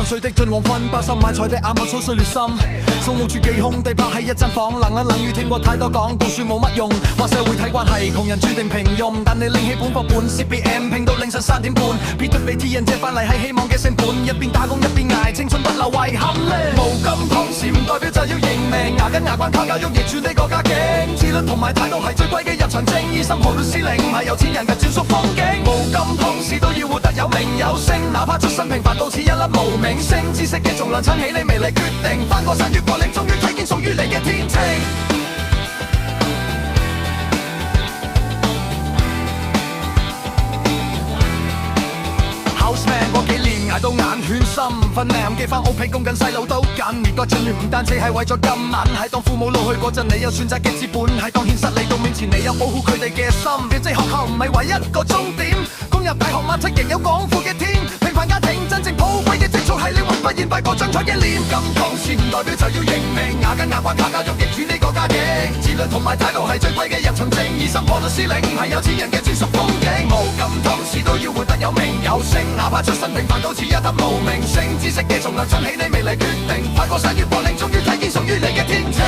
歲的進黃昏，80買菜的眼望粗碎劣心，數目住幾空地泊喺一間房，冷一冷雨聽過太多講，讀書冇乜用，話社會睇關係，窮人注定平庸，但你拎起本課本 CBM 拼到凌晨3點半，撇脱俾啲人借翻嚟係希望嘅成本，一邊打工一邊捱，青春不留遺憾咧。無金同時唔代表就要認命，牙根牙關靠教育逆轉呢個家境，自律同埋態度係最貴嘅入場證，醫生學到司令唔係有錢人嘅專屬風景，無金同時都要活得有名有聲，哪怕出身平凡到似一粒無名星，知識嘅重量撐起你魅力決定，翻過山越過嶺終於睇見屬於你嘅天晴。Houseman 嗰幾年捱到眼圈深，瞓靚記翻屋企供緊細路都緊，而家進亂唔單止係為咗金銀，係當父母老去嗰陣你有選擇嘅資本，係當現實嚟到面前你有保護佢哋嘅心，編制學校唔係唯一個終點，攻入大學馬出仍有廣闊嘅天，平凡家庭真正寶貴嘅積蓄係你永不言敗過精彩嘅臉，金剛線唔代表就要認命，牙根牙關靠教育逆轉呢個家境，自律同埋態度係最貴嘅入場證，醫生學到司令唔係有錢人嘅專屬風景，無金湯匙都要活得有名有聲，哪怕出身平凡都似一粒無名星，知識嘅重量撐起你魅力決定，跨過山越過嶺終於睇見屬於你嘅天晴。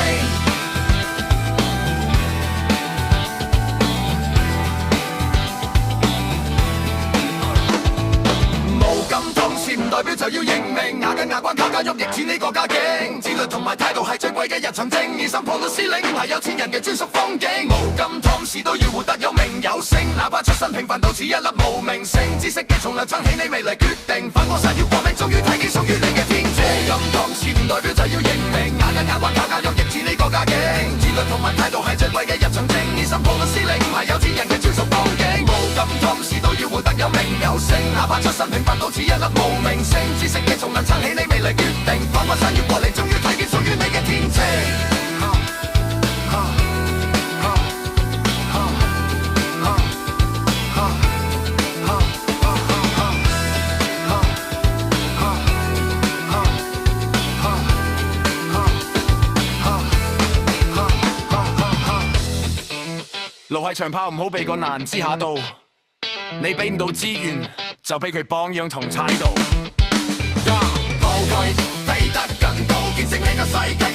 唔代表就要認命，牙根牙關靠教育逆轉呢個家境，自律同埋態度係最貴嘅入場證，醫生破到司令唔係有錢人嘅專屬風景，無金湯匙都要活得有名有聲，哪怕出身平凡都似一粒無名星，知識嘅重量撐起你魅力決定，翻過山越過嶺終於睇見屬於你嘅天晴。無金湯匙唔代表就要認命，牙根牙關靠教育逆轉呢個家境，自律同埋態度係最貴嘅入場證，醫生破到司令唔係有錢人嘅專屬風景，無金湯匙都要活得有名有聲，哪怕出身平凡都似一粒無名星，知識嘅重量撐起你魅力決定，翻過山越過嶺終於睇見屬於你嘅天晴。路係長跑唔好避過難之下道，你俾唔到資源就俾佢榜樣同態度。高舉飛得更高，見證呢個世界。